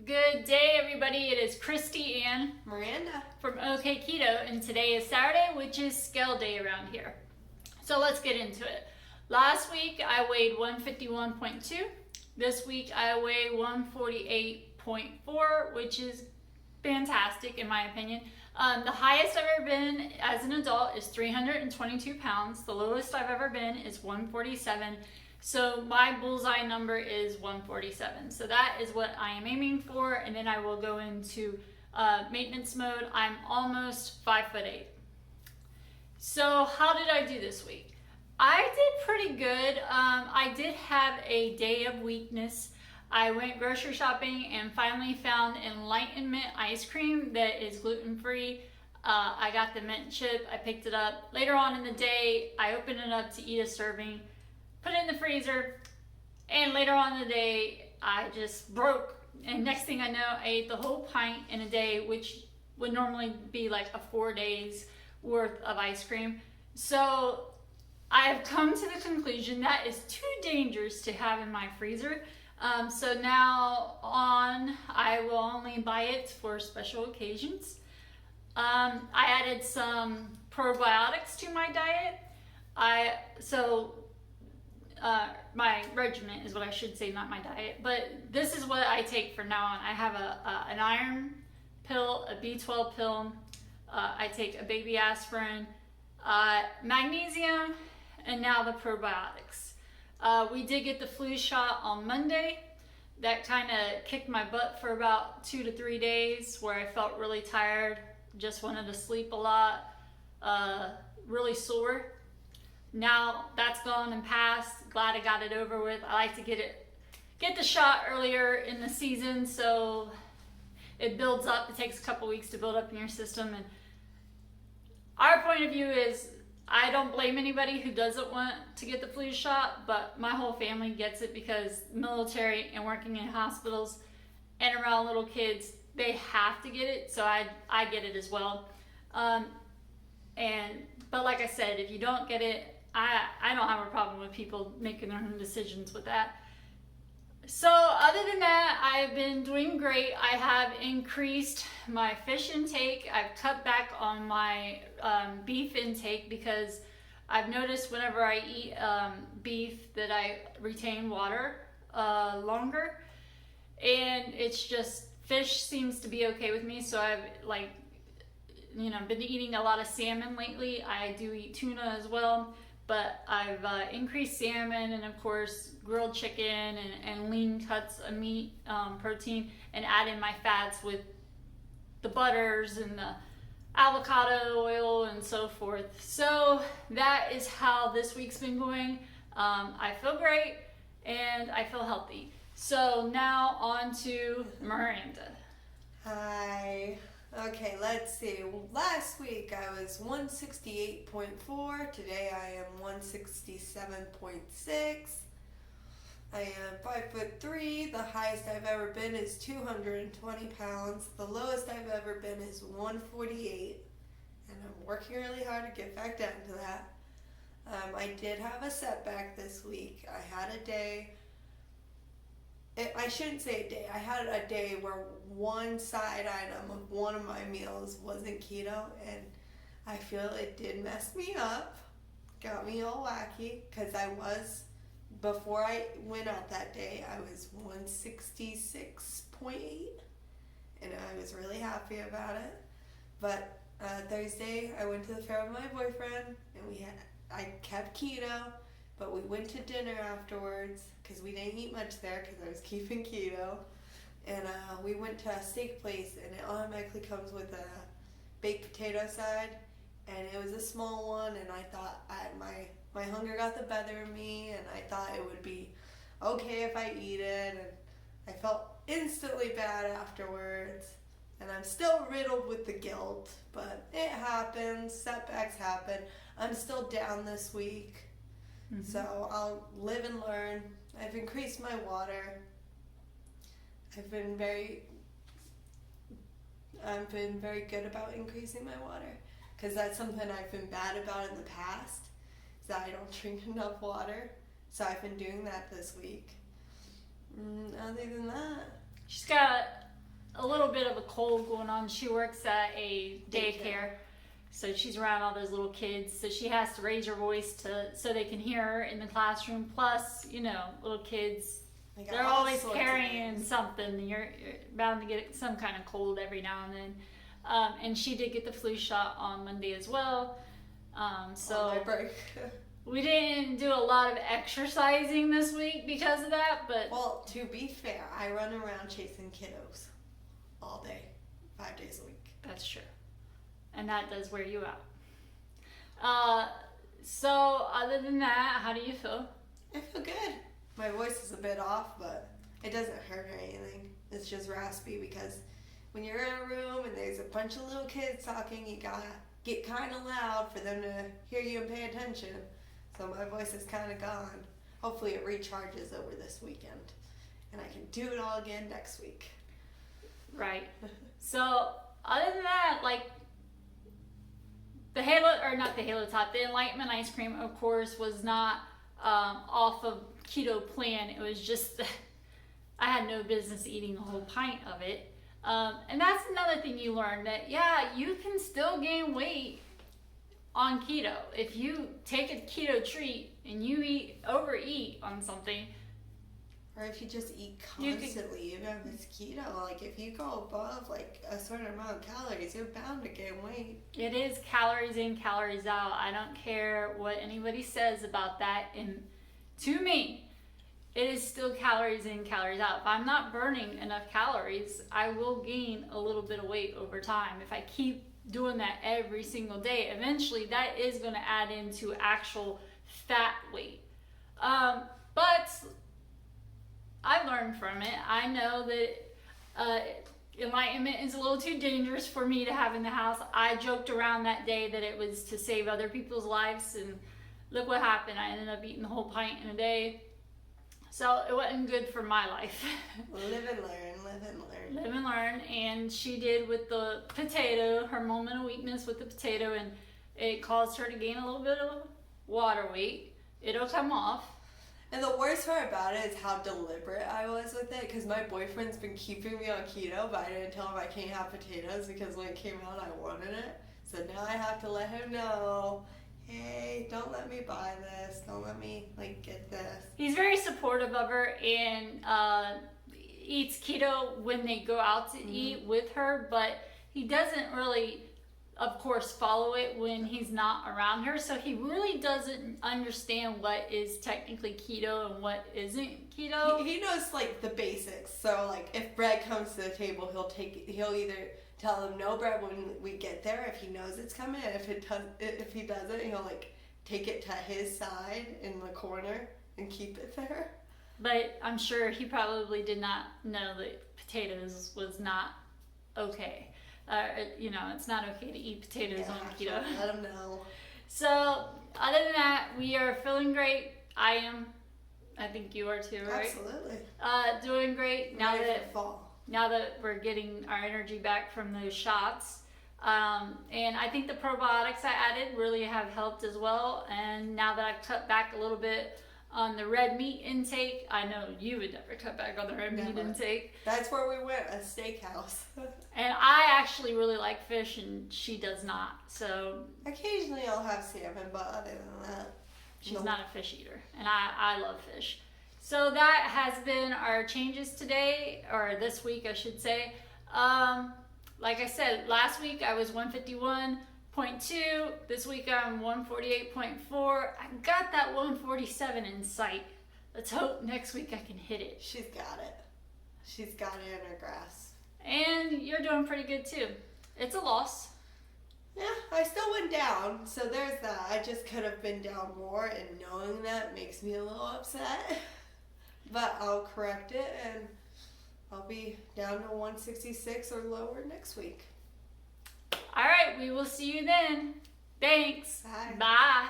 Good day, everybody. It is Kristy and Myranda from Okketoh, and today is Saturday, which is scale day around here. So let's get into it. Last week I weighed 151.2. This week I weigh 148.4, which is fantastic in my opinion. The highest I've ever been as an adult is 322 pounds. The lowest I've ever been is 147. So my bullseye number is 147. So that is what I am aiming for, and then I will go into maintenance mode. I'm almost 5'8". So how did I do this week? I did pretty good. I did have a day of weakness. I went grocery shopping and finally found Enlightenment ice cream that is gluten-free. I got the mint chip. I picked it up. Later on in the day, I opened it up to eat a serving, put it in the freezer, and later on in the day, I just broke. And next thing I know, I ate the whole pint in a day, which would normally be like a 4 days worth of ice cream. So I've come to the conclusion that is too dangerous to have in my freezer. So now on, I will only buy it for special occasions. I added some probiotics to my diet. My regimen is what I should say, not my diet. But this is what I take from now on. I have an iron pill, a B12 pill. I take a baby aspirin, magnesium, and now the probiotics. We did get the flu shot on Monday. That kind of kicked my butt for about 2 to 3 days where I felt really tired, just wanted to sleep a lot, really sore. Now that's gone and passed. Glad I got it over with. I like to get the shot earlier in the season so it builds up. It takes a couple weeks to build up in your system. And our point of view is I don't blame anybody who doesn't want to get the flu shot, but my whole family gets it because military and working in hospitals and around little kids, they have to get it. So I get it as well. But like I said, if you don't get it, I don't have a problem with people making their own decisions with that. So other than that, I've been doing great. I have increased my fish intake. I've cut back on my beef intake because I've noticed whenever I eat beef that I retain water longer. And it's just, fish seems to be okay with me. So I've been eating a lot of salmon lately. I do eat tuna as well. But I've increased salmon and, of course, grilled chicken and lean cuts of meat, protein, and added my fats with the butters and the avocado oil and so forth. So that is how this week's been going. I feel great and I feel healthy. So now on to Myranda. Hi. Okay, let's see. Last week I was 168.4. Today I am 167.6. I am 5'3". The highest I've ever been is 220 pounds. The lowest I've ever been is 148. And I'm working really hard to get back down to that. I did have a setback this week. I had a day. I shouldn't say a day. I had a day where one side item of one of my meals wasn't keto, and I feel it did mess me up, got me all wacky, because before I went out that day, I was 166.8, and I was really happy about it. But Thursday, I went to the fair with my boyfriend, and I kept keto. But we went to dinner afterwards because we didn't eat much there because I was keeping keto. And we went to a steak place, and it automatically comes with a baked potato side. And it was a small one, and I thought my hunger got the better of me, and I thought it would be okay if I eat it. And I felt instantly bad afterwards. And I'm still riddled with the guilt, but it happens. Setbacks happen. I'm still down this week. Mm-hmm. So I'll live and learn. I've increased my water. I've been very good about increasing my water because that's something I've been bad about in the past, is that I don't drink enough water. So I've been doing that this week. Other than that, she's got a little bit of a cold going on. She works at a daycare. So she's around all those little kids. So she has to raise her voice so they can hear her in the classroom. Plus, you know, little kids, they're always carrying something. You're bound to get some kind of cold every now and then. And she did get the flu shot on Monday as well. So on my break. We didn't do a lot of exercising this week because of that, but... Well, to be fair, I run around chasing kiddos all day, 5 days a week. That's true. And that does wear you out. So, other than that, how do you feel? I feel good. My voice is a bit off, but it doesn't hurt or anything. It's just raspy because when you're in a room and there's a bunch of little kids talking, you gotta get kind of loud for them to hear you and pay attention. So my voice is kind of gone. Hopefully it recharges over this weekend. And I can do it all again next week. Right. So, other than that, like, the Enlightenment ice cream, of course, was not off of keto plan. It was just, I had no business eating a whole pint of it. And that's another thing you learn, that, yeah, you can still gain weight on keto. If you take a keto treat and you overeat on something, or if you just eat constantly, even if it's keto, like if you go above like a certain amount of calories, you're bound to gain weight. It is calories in, calories out. I don't care what anybody says about that. And to me, it is still calories in, calories out. If I'm not burning enough calories, I will gain a little bit of weight over time. If I keep doing that every single day, eventually that is going to add into actual fat weight. But I learned from it. I know that enlightenment is a little too dangerous for me to have in the house. I joked around that day that it was to save other people's lives, and look what happened. I ended up eating the whole pint in a day. So it wasn't good for my life. Live and learn, live and learn. Live and learn. And she did with the potato, her moment of weakness with the potato, and it caused her to gain a little bit of water weight. It'll come off. And the worst part about it is how deliberate I was with it, because my boyfriend's been keeping me on keto, but I didn't tell him I can't have potatoes because when it came out I wanted it. So now I have to let him know, hey, don't let me buy this, don't let me get this. He's very supportive of her and eats keto when they go out to eat with her, but he doesn't really, of course, follow it when he's not around her. So he really doesn't understand what is technically keto and what isn't keto. He knows the basics. So if bread comes to the table, he'll either tell him no bread when we get there if he knows it's coming, and if he doesn't, he'll take it to his side in the corner and keep it there. But I'm sure he probably did not know that potatoes was not okay. It's not okay to eat potatoes on keto. Let him know. So, other than that, we are feeling great. I am. I think you are too, right? Absolutely. Doing great now Ready that for fall. Now that we're getting our energy back from those shots. And I think the probiotics I added really have helped as well. And now that I've cut back a little bit on the red meat intake, I know you would never cut back on the red meat intake. That's where we went, a steakhouse. And I actually really like fish, and she does not. So occasionally I'll have salmon, but other than that, she's not a fish eater, and I love fish. So that has been our changes today, or this week, I should say. Like I said, last week I was 151.2. This week I'm 148.4. I got that 147 in sight. Let's hope next week I can hit it. She's got it. She's got it in her grasp. And you're doing pretty good too. It's a loss. Yeah, I still went down, so there's that. I just could have been down more, and knowing that makes me a little upset. But I'll correct it, and I'll be down to 166 or lower next week. All right, we will see you then. Thanks. Bye. Bye.